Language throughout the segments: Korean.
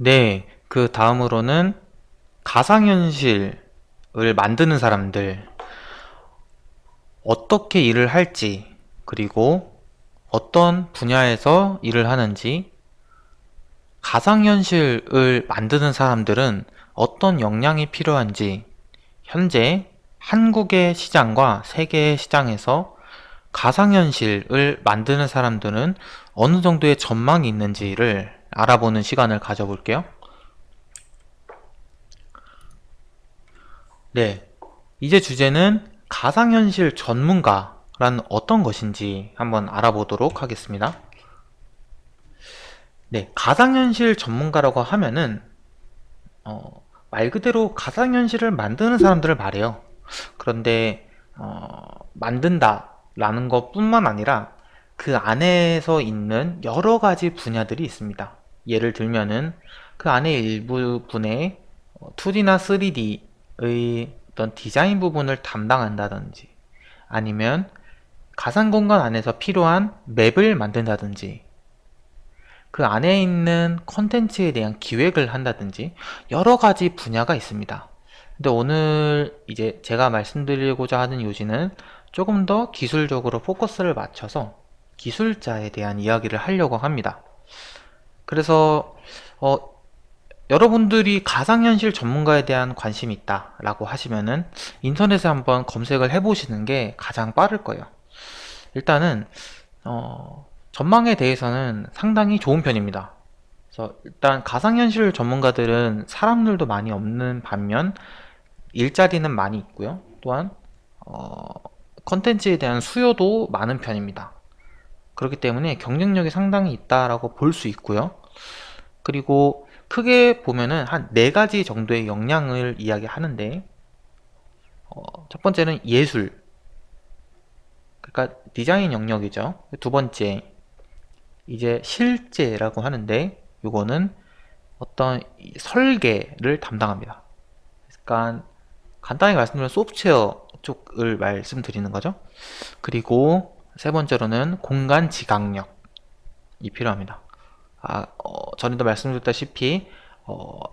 네, 그 다음으로는 가상현실을 만드는 사람들, 어떻게 일을 할지, 그리고 어떤 분야에서 일을 하는지, 가상현실을 만드는 사람들은 어떤 역량이 필요한지, 현재 한국의 시장과 세계의 시장에서 가상현실을 만드는 사람들은 어느 정도의 전망이 있는지를 알아보는 시간을 가져볼게요. 네, 이제 주제는 가상현실 전문가란 어떤 것인지 한번 알아보도록 하겠습니다. 네, 가상현실 전문가라고 하면은 말 그대로 가상현실을 만드는 사람들을 말해요. 그런데 만든다 라는 것뿐만 아니라 그 안에서 있는 여러 가지 분야들이 있습니다. 예를 들면은 그 안에 일부분의 2D나 3D의 어떤 디자인 부분을 담당한다든지, 아니면 가상 공간 안에서 필요한 맵을 만든다든지, 그 안에 있는 컨텐츠에 대한 기획을 한다든지 여러 가지 분야가 있습니다. 근데 오늘 이제 제가 말씀드리고자 하는 요지는 조금 더 기술적으로 포커스를 맞춰서 기술자에 대한 이야기를 하려고 합니다. 그래서 어, 여러분들이 가상현실 전문가에 대한 관심이 있다 라고 하시면은 인터넷에 한번 검색을 해보시는 게 가장 빠를 거예요. 일단은 전망에 대해서는 상당히 좋은 편입니다. 그래서 일단 가상현실 전문가들은 사람들도 많이 없는 반면 일자리는 많이 있고요. 또한 어, 컨텐츠에 대한 수요도 많은 편입니다. 그렇기 때문에 경쟁력이 상당히 있다라고 볼 수 있고요. 그리고 크게 보면은 한 네 가지 정도의 역량을 이야기하는데, 첫 번째는 예술, 그러니까 디자인 영역이죠. 두 번째 이제 실제라고 하는데, 요거는 어떤 설계를 담당합니다. 그러니까 간단히 말씀드리면 소프트웨어 쪽을 말씀드리는 거죠. 그리고 세 번째로는 공간 지각력이 필요합니다. 전에도 말씀드렸다시피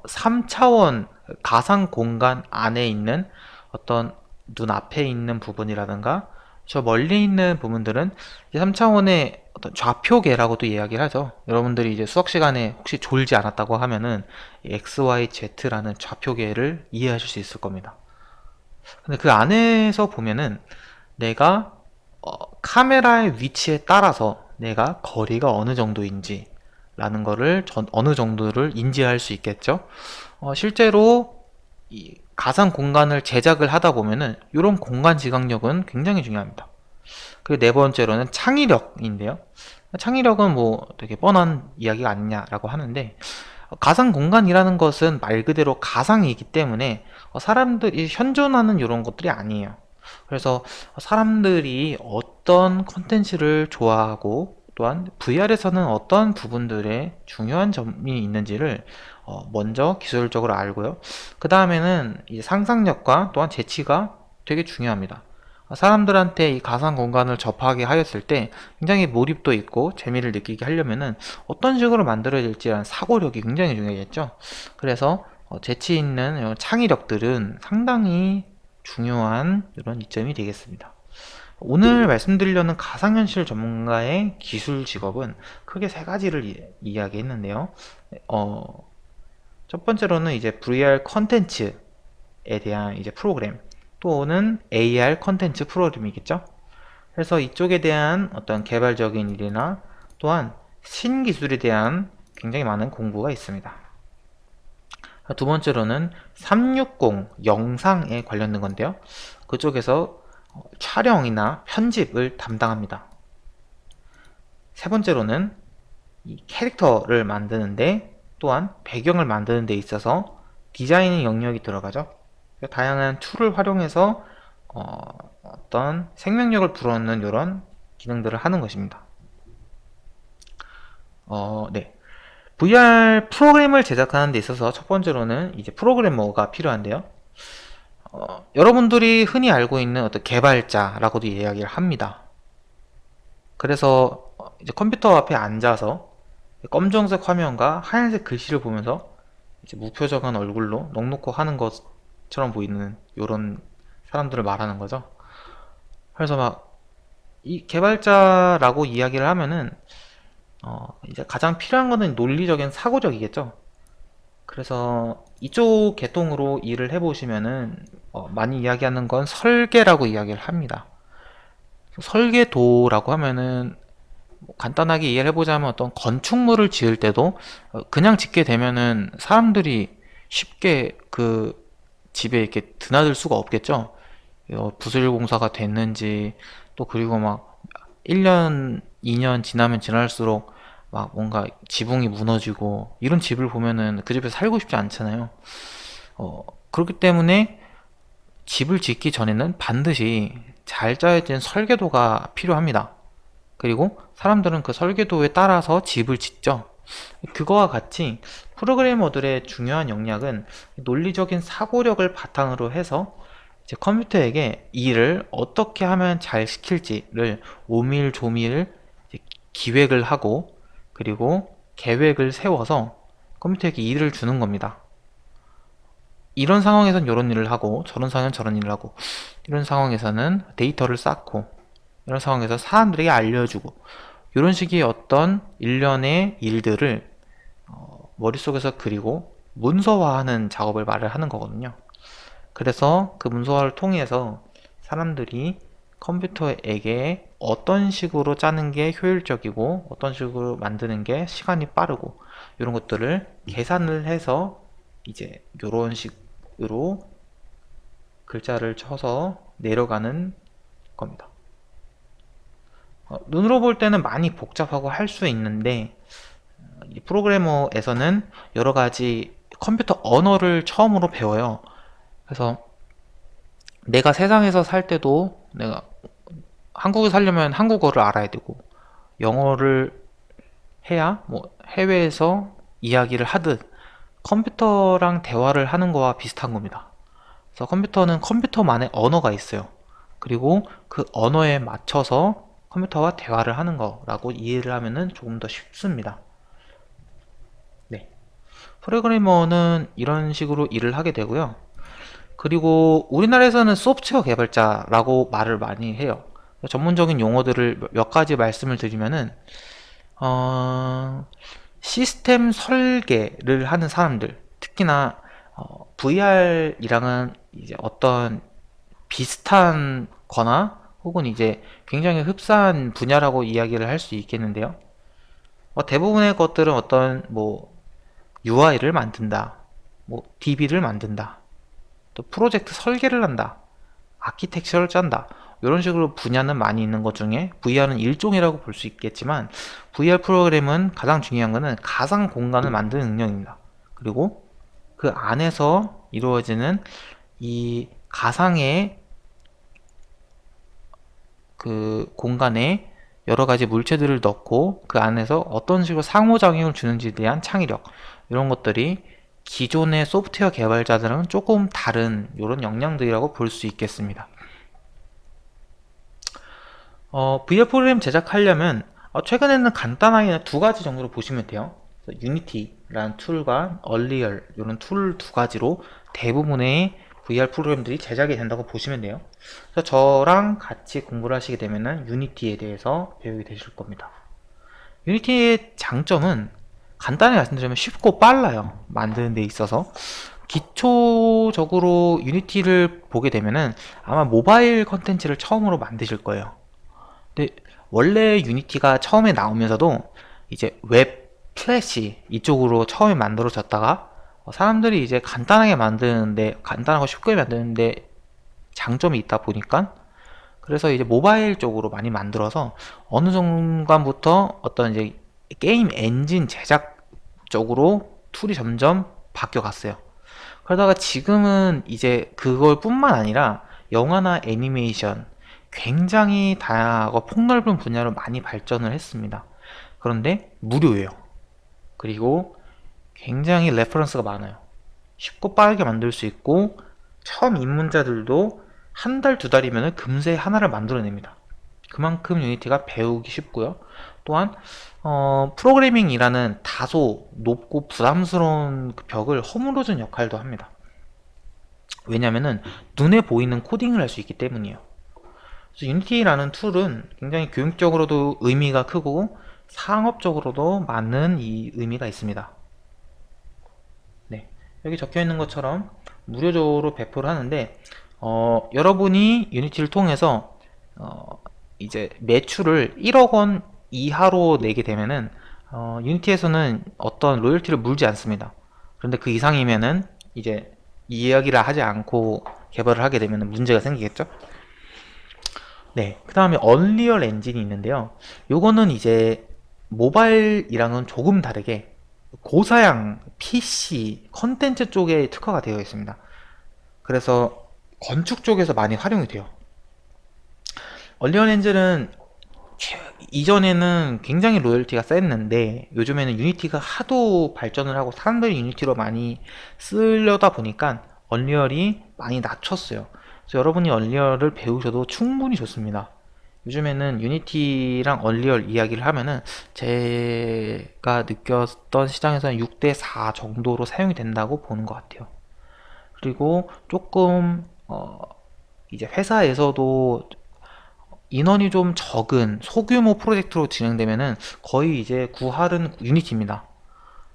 3차원 가상 공간 안에 있는 어떤 눈앞에 있는 부분이라든가 저 멀리 있는 부분들은 3차원의 어떤 좌표계라고도 이야기를 하죠. 여러분들이 이제 수학 시간에 혹시 졸지 않았다고 하면은 X, Y, Z라는 좌표계를 이해하실 수 있을 겁니다. 근데 그 안에서 보면은 내가 카메라의 위치에 따라서 내가 거리가 어느 정도인지 라는 거를 어느 정도를 인지할 수 있겠죠. 실제로 이 가상 공간을 제작을 하다 보면은 이런 공간 지각력은 굉장히 중요합니다. 그리고 네 번째로는 창의력인데요. 창의력은 뭐 되게 뻔한 이야기가 아니냐라고 하는데, 가상 공간이라는 것은 말 그대로 가상이기 때문에 사람들이 현존하는 이런 것들이 아니에요. 그래서 사람들이 어떤 컨텐츠를 좋아하고 또한 VR에서는 어떤 부분들에 중요한 점이 있는지를 먼저 기술적으로 알고요. 그 다음에는 이 상상력과 또한 재치가 되게 중요합니다. 사람들한테 이 가상 공간을 접하게 하였을 때 굉장히 몰입도 있고 재미를 느끼게 하려면은 어떤 식으로 만들어야 될지라는 사고력이 굉장히 중요하겠죠. 그래서 재치 있는 이런 창의력들은 상당히 중요한 이런 이점이 되겠습니다. 오늘 말씀드리려는 가상현실 전문가의 기술 직업은 크게 세 가지를 이야기했는데요. 첫 번째로는 이제 VR 컨텐츠에 대한 이제 프로그램, 또는 AR 컨텐츠 프로그램이겠죠. 그래서 이쪽에 대한 어떤 개발적인 일이나 또한 신기술에 대한 굉장히 많은 공부가 있습니다. 두 번째로는 360 영상에 관련된 건데요. 그쪽에서 촬영이나 편집을 담당합니다. 세 번째로는 이 캐릭터를 만드는데 또한 배경을 만드는 데 있어서 디자이닝 영역이 들어가죠. 다양한 툴을 활용해서 어떤 생명력을 불어넣는 이런 기능들을 하는 것입니다. 네. VR 프로그램을 제작하는 데 있어서 첫 번째로는 이제 프로그래머가 필요한데요. 여러분들이 흔히 알고 있는 어떤 개발자라고도 이야기를 합니다. 그래서 이제 컴퓨터 앞에 앉아서 검정색 화면과 하얀색 글씨를 보면서 이제 무표정한 얼굴로 넋놓고 하는 것처럼 보이는 요런 사람들을 말하는 거죠. 그래서 막 이 개발자라고 이야기를 하면은 이제 가장 필요한 거는 논리적인 사고력이겠죠. 그래서 이쪽 계통으로 일을 해보시면은 많이 이야기하는 건 설계라고 이야기를 합니다. 설계도라고 하면은 뭐 간단하게 이해를 해보자면 어떤 건축물을 지을 때도 그냥 짓게 되면은 사람들이 쉽게 그 집에 이렇게 드나들 수가 없겠죠. 부술 공사가 됐는지, 또 그리고 막 1년, 2년 지나면 지날수록 막 뭔가 지붕이 무너지고 이런 집을 보면은 그 집에 살고 싶지 않잖아요. 그렇기 때문에 집을 짓기 전에는 반드시 잘 짜여진 설계도가 필요합니다. 그리고 사람들은 그 설계도에 따라서 집을 짓죠. 그거와 같이 프로그래머들의 중요한 역량은 논리적인 사고력을 바탕으로 해서 이제 컴퓨터에게 일을 어떻게 하면 잘 시킬지를 오밀조밀 기획을 하고, 그리고 계획을 세워서 컴퓨터에게 일을 주는 겁니다. 이런 상황에선 이런 일을 하고, 저런 상황에선 저런 일을 하고, 이런 상황에서는 데이터를 쌓고, 이런 상황에서 사람들에게 알려주고, 이런 식의 어떤 일련의 일들을 머릿속에서 그리고 문서화하는 작업을 말을 하는 거거든요. 그래서 그 문서화를 통해서 사람들이 컴퓨터에게 어떤 식으로 짜는 게 효율적이고 어떤 식으로 만드는 게 시간이 빠르고 이런 것들을 계산을 해서 이제 이런 식으로 글자를 쳐서 내려가는 겁니다. 눈으로 볼 때는 많이 복잡하고 할 수 있는데 이 프로그래머에서는 여러 가지 컴퓨터 언어를 처음으로 배워요. 그래서 내가 세상에서 살 때도 내가 한국에 살려면 한국어를 알아야 되고 영어를 해야 뭐 해외에서 이야기를 하듯 컴퓨터랑 대화를 하는 거와 비슷한 겁니다. 그래서 컴퓨터는 컴퓨터만의 언어가 있어요. 그리고 그 언어에 맞춰서 컴퓨터와 대화를 하는 거라고 이해를 하면은 조금 더 쉽습니다. 네. 프로그래머는 이런 식으로 일을 하게 되고요. 그리고 우리나라에서는 소프트웨어 개발자라고 말을 많이 해요. 전문적인 용어들을 몇 가지 말씀을 드리면은 시스템 설계를 하는 사람들, 특히나 VR이랑은 이제 어떤 비슷한 거나 혹은 이제 굉장히 흡사한 분야라고 이야기를 할 수 있겠는데요. 대부분의 것들은 어떤 뭐 UI를 만든다, 뭐 DB를 만든다, 또 프로젝트 설계를 한다, 아키텍처를 짠다, 이런 식으로 분야는 많이 있는 것 중에 VR은 일종이라고 볼 수 있겠지만 VR 프로그램은 가장 중요한 것은 가상 공간을 만드는 능력입니다. 그리고 그 안에서 이루어지는 이 가상의 그 공간에 여러 가지 물체들을 넣고 그 안에서 어떤 식으로 상호작용을 주는지에 대한 창의력, 이런 것들이 기존의 소프트웨어 개발자들은 조금 다른 이런 역량들이라고 볼 수 있겠습니다. VR 프로그램 제작하려면 최근에는 간단하게 두 가지 정도로 보시면 돼요. 유니티라는 툴과 얼리얼 이런 툴 두 가지로 대부분의 VR 프로그램들이 제작이 된다고 보시면 돼요. 그래서 저랑 같이 공부를 하시게 되면은 유니티에 대해서 배우게 되실 겁니다. 유니티의 장점은 간단히 말씀드리면 쉽고 빨라요. 만드는 데 있어서. 기초적으로 유니티를 보게 되면은 아마 모바일 컨텐츠를 처음으로 만드실 거예요. 근데 원래 유니티가 처음에 나오면서도 이제 웹, 플래시 이쪽으로 처음에 만들어졌다가 사람들이 이제 간단하게 만드는데, 간단하고 쉽게 만드는데 장점이 있다 보니까 그래서 이제 모바일 쪽으로 많이 만들어서 어느 순간부터 어떤 이제 게임 엔진 제작 쪽으로 툴이 점점 바뀌어 갔어요. 그러다가 지금은 이제 그걸 뿐만 아니라 영화나 애니메이션 굉장히 다양하고 폭넓은 분야로 많이 발전을 했습니다. 그런데 무료예요. 그리고 굉장히 레퍼런스가 많아요. 쉽고 빠르게 만들 수 있고 처음 입문자들도 한 달, 두 달이면 금세 하나를 만들어냅니다. 그만큼 유니티가 배우기 쉽고요. 또한 프로그래밍이라는 다소 높고 부담스러운 그 벽을 허물어준 역할도 합니다. 왜냐면은 눈에 보이는 코딩을 할 수 있기 때문이에요. 그래서 유니티라는 툴은 굉장히 교육적으로도 의미가 크고 상업적으로도 많은 이 의미가 있습니다. 네, 여기 적혀 있는 것처럼 무료적으로 배포를 하는데 여러분이 유니티를 통해서 이제 매출을 1억 원 이하로 내게 되면은 유니티에서는 어떤 로열티를 물지 않습니다. 그런데 그 이상이면은 이제 이야기를 하지 않고 개발을 하게 되면 문제가 생기겠죠. 네, 그 다음에 언리얼 엔진이 있는데요. 요거는 이제 모바일이랑은 조금 다르게 고사양 PC 컨텐츠 쪽에 특화가 되어 있습니다. 그래서 건축 쪽에서 많이 활용이 돼요. 언리얼 엔진은 이전에는 굉장히 로열티가 셌는데 요즘에는 유니티가 하도 발전을 하고 사람들이 유니티로 많이 쓰려다 보니까 언리얼이 많이 낮췄어요. 그래서 여러분이 언리얼을 배우셔도 충분히 좋습니다. 요즘에는 유니티랑 언리얼 이야기를 하면은 제가 느꼈던 시장에서는 6대4 정도로 사용이 된다고 보는 것 같아요. 그리고 조금 이제 회사에서도 인원이 좀 적은 소규모 프로젝트로 진행되면은 거의 이제 구할은 유니티입니다.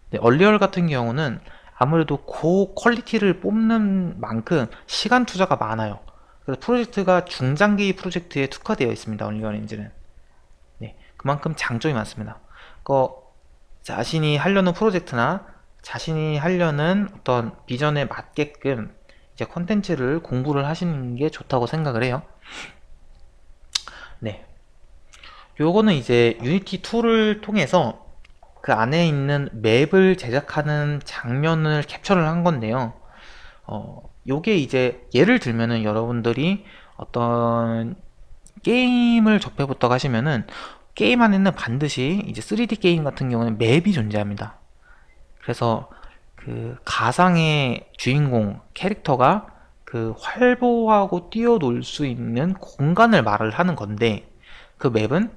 네, 얼리얼 같은 경우는 아무래도 고 퀄리티를 뽑는 만큼 시간 투자가 많아요. 그래서 프로젝트가 중장기 프로젝트에 특화되어 있습니다. 얼리얼 엔진은. 네, 그만큼 장점이 많습니다. 자신이 하려는 프로젝트나 자신이 하려는 어떤 비전에 맞게끔 이제 컨텐츠를 공부를 하시는 게 좋다고 생각을 해요. 네, 요거는 이제 유니티 툴을 통해서 그 안에 있는 맵을 제작하는 장면을 캡처를 한 건데요. 요게 이제 예를 들면은 여러분들이 어떤 게임을 접해부터 하시면은 게임 안에는 반드시 이제 3D 게임 같은 경우는 맵이 존재합니다. 그래서 그 가상의 주인공 캐릭터가 그 활보하고 뛰어놀 수 있는 공간을 말을 하는 건데 그 맵은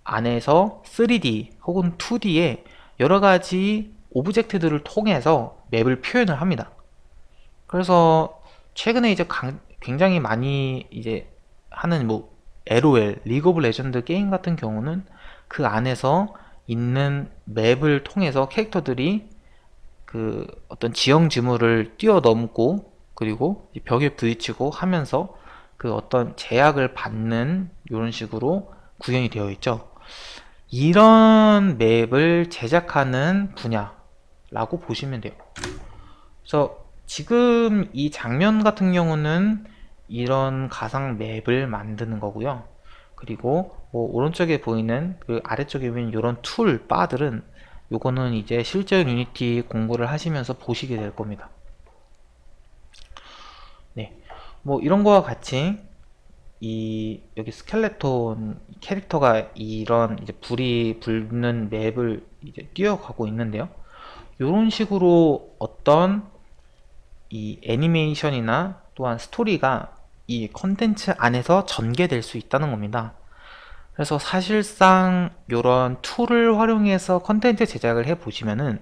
안에서 3D 혹은 2D의 여러 가지 오브젝트들을 통해서 맵을 표현을 합니다. 그래서 최근에 이제 굉장히 많이 이제 하는 뭐 LOL, 리그 오브 레전드 게임 같은 경우는 그 안에서 있는 맵을 통해서 캐릭터들이 그 어떤 지형 지물을 뛰어넘고 그리고 벽에 부딪히고 하면서 그 어떤 제약을 받는 이런 식으로 구현이 되어 있죠. 이런 맵을 제작하는 분야라고 보시면 돼요. 그래서 지금 이 장면 같은 경우는 이런 가상 맵을 만드는 거고요. 그리고 뭐 오른쪽에 보이는 그 아래쪽에 보이는 이런 툴 바들은 요거는 이제 실제 유니티 공부를 하시면서 보시게 될 겁니다. 네, 뭐 이런 거와 같이 이 여기 스켈레톤 캐릭터가 이런 이제 불이 붙는 맵을 이제 뛰어가고 있는데요. 이런 식으로 어떤 이 애니메이션이나 또한 스토리가 이 컨텐츠 안에서 전개될 수 있다는 겁니다. 그래서 사실상 이런 툴을 활용해서 컨텐츠 제작을 해 보시면은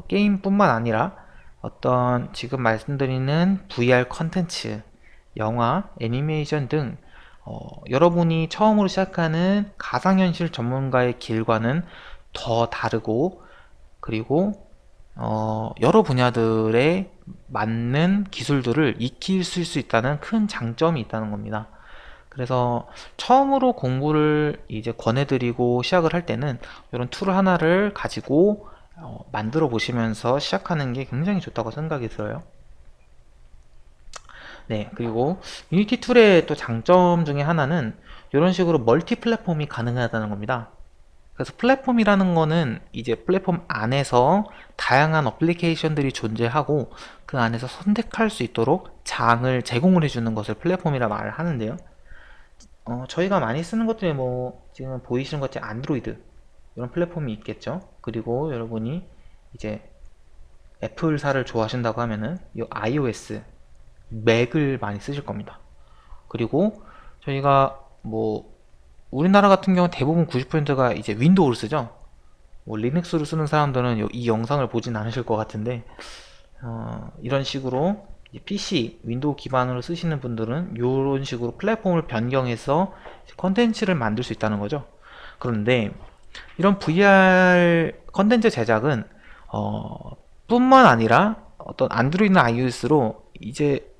게임뿐만 아니라 어떤 지금 말씀드리는 VR 컨텐츠, 영화, 애니메이션 등 여러분이 처음으로 시작하는 가상현실 전문가의 길과는 더 다르고 그리고 여러 분야들에 맞는 기술들을 익힐 수 있다는 큰 장점이 있다는 겁니다. 그래서 처음으로 공부를 이제 권해드리고 시작을 할 때는 이런 툴 하나를 가지고 만들어 보시면서 시작하는 게 굉장히 좋다고 생각이 들어요. 네, 그리고 유니티 툴의 또 장점 중에 하나는 이런 식으로 멀티 플랫폼이 가능하다는 겁니다. 그래서 플랫폼이라는 거는 이제 플랫폼 안에서 다양한 어플리케이션들이 존재하고 그 안에서 선택할 수 있도록 장을 제공을 해주는 것을 플랫폼이라 말을 하는데요. 저희가 많이 쓰는 것 중에 뭐 지금 보이시는 것처럼 안드로이드 이런 플랫폼이 있겠죠. 그리고 여러분이 이제 애플사를 좋아하신다고 하면은 이 iOS 맥을 많이 쓰실 겁니다. 그리고 저희가 뭐 우리나라 같은 경우 대부분 90%가 이제 윈도우를 쓰죠. 뭐 리눅스를 쓰는 사람들은 이 영상을 보진 않으실 것 같은데, 이런 식으로 PC, 윈도우 기반으로 쓰시는 분들은 이런 식으로 플랫폼을 변경해서 컨텐츠를 만들 수 있다는 거죠. 그런데 이런 VR 컨텐츠 제작은 뿐만 아니라 어떤 안드로이드나 iOS로 이제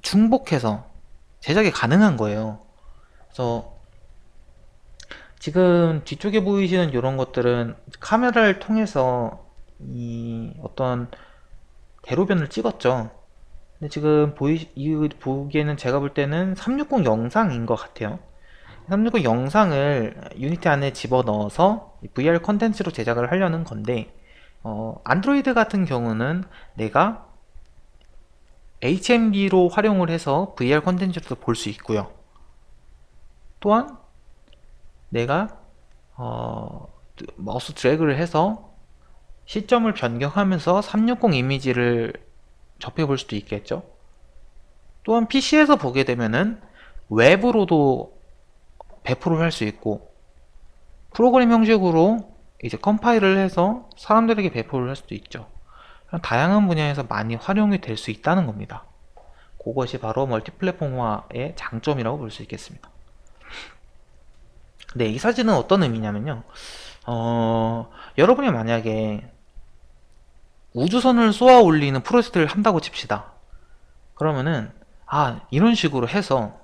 중복해서 제작이 가능한 거예요. 그래서 지금 뒤쪽에 보이시는 이런 것들은 카메라를 통해서 이 어떤 대로변을 찍었죠. 근데 지금 보기에는 제가 볼 때는 360 영상인 것 같아요. 360 영상을 유니티 안에 집어넣어서 VR 컨텐츠로 제작을 하려는 건데, 안드로이드 같은 경우는 내가 HMD로 활용을 해서 VR 컨텐츠도 볼 수 있고요. 또한 내가 마우스 드래그를 해서 시점을 변경하면서 360 이미지를 접해볼 수도 있겠죠. 또한 PC에서 보게 되면은 웹으로도 배포를 할 수 있고, 프로그램 형식으로 이제 컴파일을 해서 사람들에게 배포를 할 수도 있죠. 다양한 분야에서 많이 활용이 될 수 있다는 겁니다. 그것이 바로 멀티플랫폼화의 장점이라고 볼 수 있겠습니다. 네, 이 사진은 어떤 의미냐면요. 여러분이 만약에 우주선을 쏘아 올리는 프로젝트를 한다고 칩시다. 그러면은, 이런 식으로 해서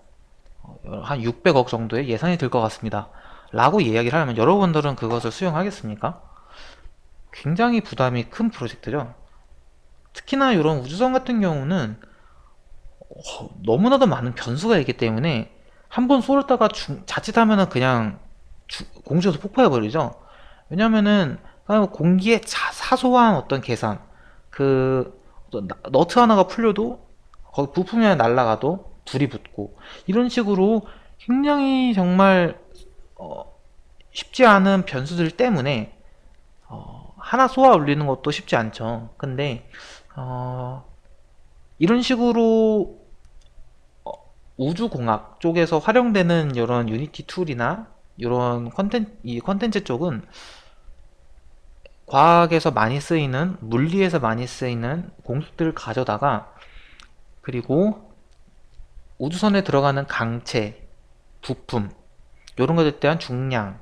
한 600억 정도의 예산이 들 것 같습니다. 라고 이야기를 하면 여러분들은 그것을 수용하겠습니까? 굉장히 부담이 큰 프로젝트죠. 특히나 이런 우주선 같은 경우는 너무나도 많은 변수가 있기 때문에 한 번 쏠다가 자칫하면은 그냥 공중에서 폭파해버리죠. 왜냐면은 공기의 사소한 어떤 계산, 어떤 너트 하나가 풀려도 거기 부품이 하나 날아가도 불이 붙고, 이런 식으로 굉장히 정말 쉽지 않은 변수들 때문에 하나 쏘아 올리는 것도 쉽지 않죠. 근데 이런 식으로 우주공학 쪽에서 활용되는 이런 유니티 툴이나 이런 컨텐츠 쪽은 과학에서 많이 쓰이는, 물리에서 많이 쓰이는 공식들을 가져다가, 그리고 우주선에 들어가는 강체, 부품, 이런 것에 대한 중량,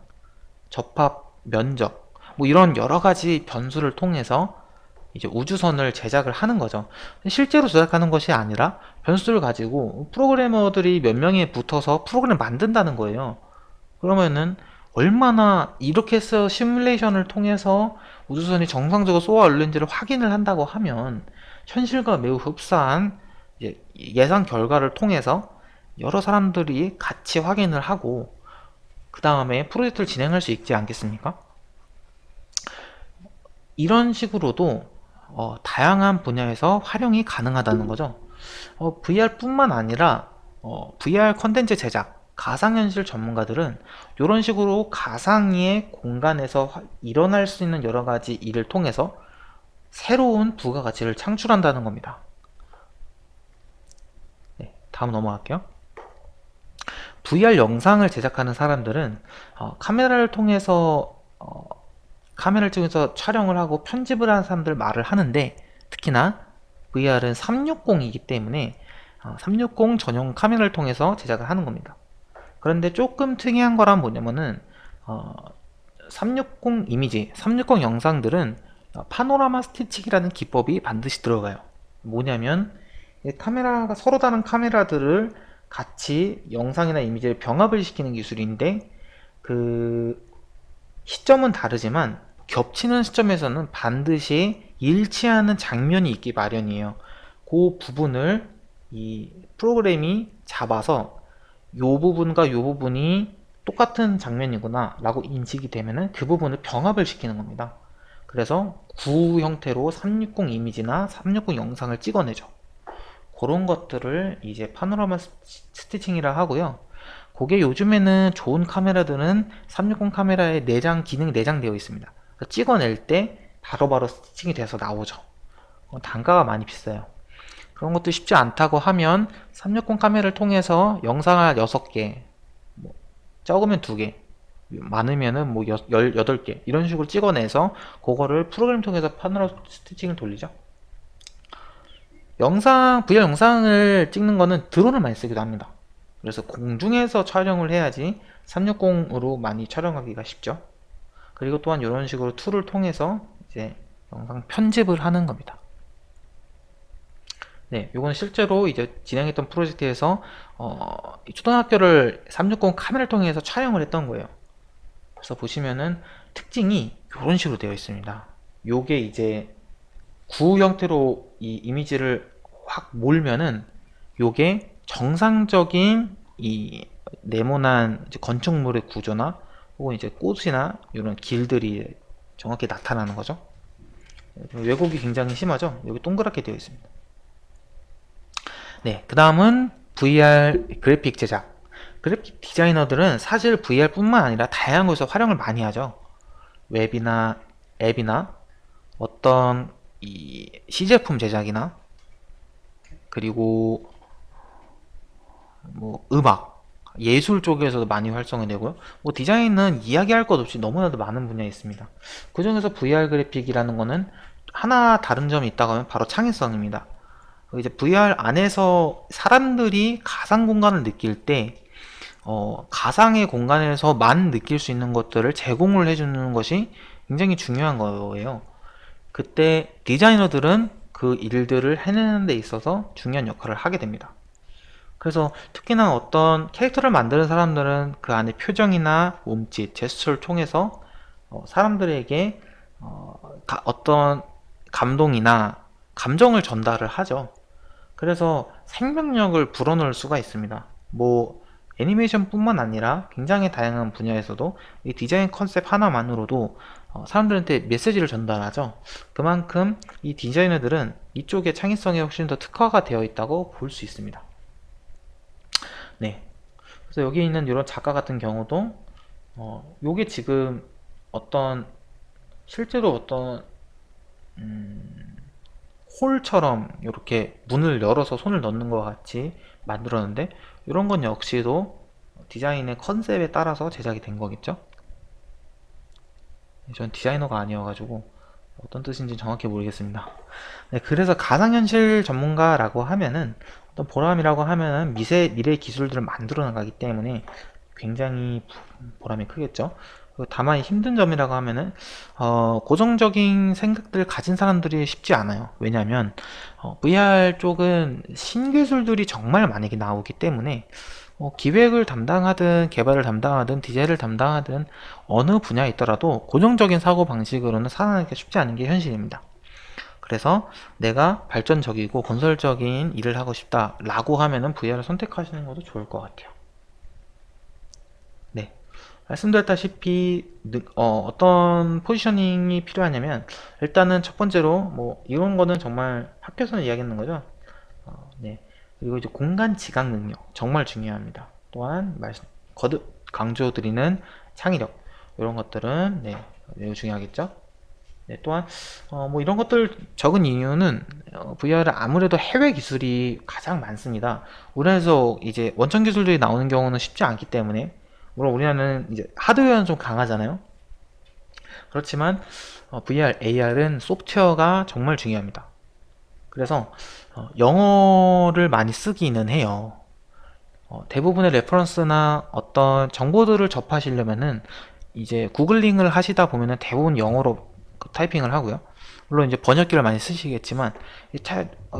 접합, 면적, 뭐 이런 여러 가지 변수를 통해서 이제 우주선을 제작을 하는 거죠. 실제로 제작하는 것이 아니라 변수를 가지고 프로그래머들이 몇 명이 붙어서 프로그램을 만든다는 거예요. 그러면은 얼마나 이렇게 해서 시뮬레이션을 통해서 우주선이 정상적으로 쏘아 올린지를 확인을 한다고 하면 현실과 매우 흡사한 예상 결과를 통해서 여러 사람들이 같이 확인을 하고 그 다음에 프로젝트를 진행할 수 있지 않겠습니까? 이런 식으로도 다양한 분야에서 활용이 가능하다는 거죠. VR뿐만 아니라 VR 컨텐츠 제작, 가상현실 전문가들은 이런 식으로 가상의 공간에서 일어날 수 있는 여러 가지 일을 통해서 새로운 부가가치를 창출한다는 겁니다. 네, 다음 넘어갈게요. VR 영상을 제작하는 사람들은 카메라를 통해서 촬영을 하고 편집을 하는 사람들 말을 하는데, 특히나 VR은 360이기 때문에 360 전용 카메라를 통해서 제작을 하는 겁니다. 그런데 조금 특이한 거란 뭐냐면은 360 이미지, 360 영상들은 파노라마 스티칭이라는 기법이 반드시 들어가요. 뭐냐면 카메라가 서로 다른 카메라들을 같이 영상이나 이미지를 병합을 시키는 기술인데, 그 시점은 다르지만 겹치는 시점에서는 반드시 일치하는 장면이 있기 마련이에요. 그 부분을 이 프로그램이 잡아서 요 부분과 요 부분이 똑같은 장면이구나 라고 인식이 되면은 그 부분을 병합을 시키는 겁니다. 그래서 구 형태로 360 이미지나 360 영상을 찍어내죠. 그런 것들을 이제 파노라마 스티칭이라 하고요. 그게 요즘에는 좋은 카메라들은 360 카메라에 기능이 내장되어 있습니다. 찍어낼 때 바로바로 스티칭이 돼서 나오죠. 단가가 많이 비싸요. 그런 것도 쉽지 않다고 하면 360 카메라를 통해서 영상을 6개, 적으면 2개, 많으면은 뭐 18개 이런 식으로 찍어내서 그거를 프로그램 통해서 판으로 스티칭을 돌리죠. VR 영상을 찍는 거는 드론을 많이 쓰기도 합니다. 그래서 공중에서 촬영을 해야지 360으로 많이 촬영하기가 쉽죠. 그리고 또한 이런 식으로 툴을 통해서 이제 영상 편집을 하는 겁니다. 네, 이건 실제로 이제 진행했던 프로젝트에서 초등학교를 360 카메라를 통해서 촬영을 했던 거예요. 그래서 보시면은 특징이 이런 식으로 되어 있습니다. 요게 이제 구 형태로 이 이미지를 확 몰면은 요게 정상적인 이 네모난 이제 건축물의 구조나 혹은 이제 꽃이나 이런 길들이 정확히 나타나는 거죠. 왜곡이 굉장히 심하죠. 여기 동그랗게 되어 있습니다. 네, 그 다음은 VR 그래픽 제작. 그래픽 디자이너들은 사실 VR 뿐만 아니라 다양한 곳에서 활용을 많이 하죠. 웹이나 앱이나 어떤 이 시제품 제작이나 그리고 뭐 음악, 예술 쪽에서도 많이 활성이 되고요. 뭐 디자인은 이야기할 것 없이 너무나도 많은 분야에 있습니다. 그 중에서 VR 그래픽이라는 거는 하나 다른 점이 있다고 하면 바로 창의성입니다. 이제 VR 안에서 사람들이 가상 공간을 느낄 때 가상의 공간에서만 느낄 수 있는 것들을 제공을 해주는 것이 굉장히 중요한 거예요. 그때 디자이너들은 그 일들을 해내는 데 있어서 중요한 역할을 하게 됩니다. 그래서 특히나 어떤 캐릭터를 만드는 사람들은 그 안에 표정이나 몸짓, 제스처를 통해서 사람들에게 어떤 감동이나 감정을 전달을 하죠. 그래서 생명력을 불어넣을 수가 있습니다. 뭐 애니메이션 뿐만 아니라 굉장히 다양한 분야에서도 이 디자인 컨셉 하나만으로도 사람들한테 메시지를 전달하죠. 그만큼 이 디자이너들은 이쪽의 창의성에 훨씬 더 특화가 되어 있다고 볼 수 있습니다. 네. 그래서 여기 있는 이런 작가 같은 경우도 요게 지금 어떤 실제로 어떤 홀처럼 이렇게 문을 열어서 손을 넣는 것 같이 만들었는데 이런 건 역시도 디자인의 컨셉에 따라서 제작이 된 거겠죠. 전 디자이너가 아니어가지고 어떤 뜻인지 정확히 모르겠습니다. 네, 그래서 가상현실 전문가라고 하면은 어떤 보람이라고 하면은 미래 기술들을 만들어 나가기 때문에 굉장히 보람이 크겠죠. 다만 힘든 점이라고 하면은 고정적인 생각들을 가진 사람들이 쉽지 않아요. 왜냐하면 VR 쪽은 신기술들이 정말 많이 나오기 때문에 기획을 담당하든 개발을 담당하든 디자인을 담당하든 어느 분야에 있더라도 고정적인 사고 방식으로는 살아나기가 쉽지 않은 게 현실입니다. 그래서 내가 발전적이고 건설적인 일을 하고 싶다 라고 하면은 VR을 선택하시는 것도 좋을 것 같아요. 네, 말씀드렸다시피 어떤 포지셔닝이 필요하냐면 일단은 첫 번째로 뭐 이런 거는 정말 학교에서는 이야기하는 거죠. 네. 그리고 이제 공간 지각 능력 정말 중요합니다. 또한 거듭 강조드리는 창의력 이런 것들은 네, 매우 중요하겠죠. 네, 또한 뭐 이런 것들 적은 이유는 VR은 아무래도 해외 기술이 가장 많습니다. 우리나라에서 이제 원천 기술들이 나오는 경우는 쉽지 않기 때문에 물론 우리나라는 이제 하드웨어는 좀 강하잖아요. 그렇지만 VR, AR은 소프트웨어가 정말 중요합니다. 그래서 영어를 많이 쓰기는 해요. 대부분의 레퍼런스나 어떤 정보들을 접하시려면은 이제 구글링을 하시다 보면은 대부분 영어로 타이핑을 하고요. 물론 이제 번역기를 많이 쓰시겠지만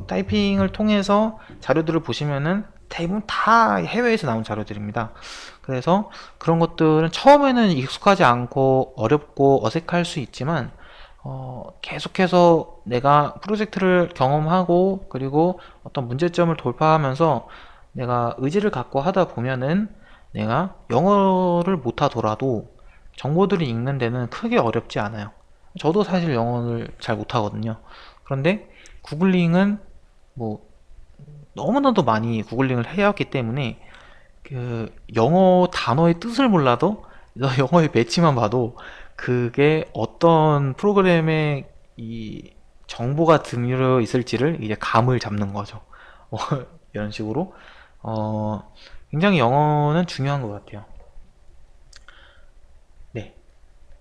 타이핑을 통해서 자료들을 보시면은 대부분 다 해외에서 나온 자료들입니다. 그래서 그런 것들은 처음에는 익숙하지 않고 어렵고 어색할 수 있지만 계속해서 내가 프로젝트를 경험하고 그리고 어떤 문제점을 돌파하면서 내가 의지를 갖고 하다 보면은 내가 영어를 못하더라도 정보들을 읽는 데는 크게 어렵지 않아요. 저도 사실 영어를 잘 못하거든요. 그런데 구글링은 뭐 너무나도 많이 구글링을 해왔기 때문에 그 영어 단어의 뜻을 몰라도 영어의 매치만 봐도 그게 어떤 프로그램에 이 정보가 들어 있을지를 이제 감을 잡는 거죠. 이런 식으로 굉장히 영어는 중요한 것 같아요.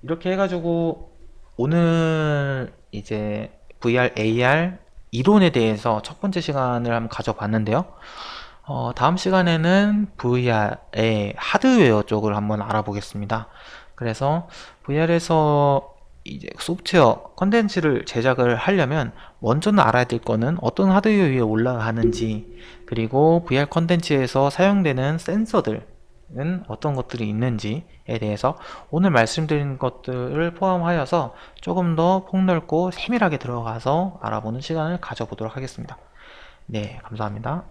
이렇게 해가지고 오늘 이제 VR, AR 이론에 대해서 첫 번째 시간을 한번 가져봤는데요. 다음 시간에는 VR의 하드웨어 쪽을 한번 알아보겠습니다. 그래서 VR에서 이제 소프트웨어 컨텐츠를 제작을 하려면 먼저는 알아야 될 거는 어떤 하드웨어 위에 올라가는지, 그리고 VR 컨텐츠에서 사용되는 센서들은 어떤 것들이 있는지에 대해서 오늘 말씀드린 것들을 포함하여서 조금 더 폭넓고 세밀하게 들어가서 알아보는 시간을 가져보도록 하겠습니다. 네, 감사합니다.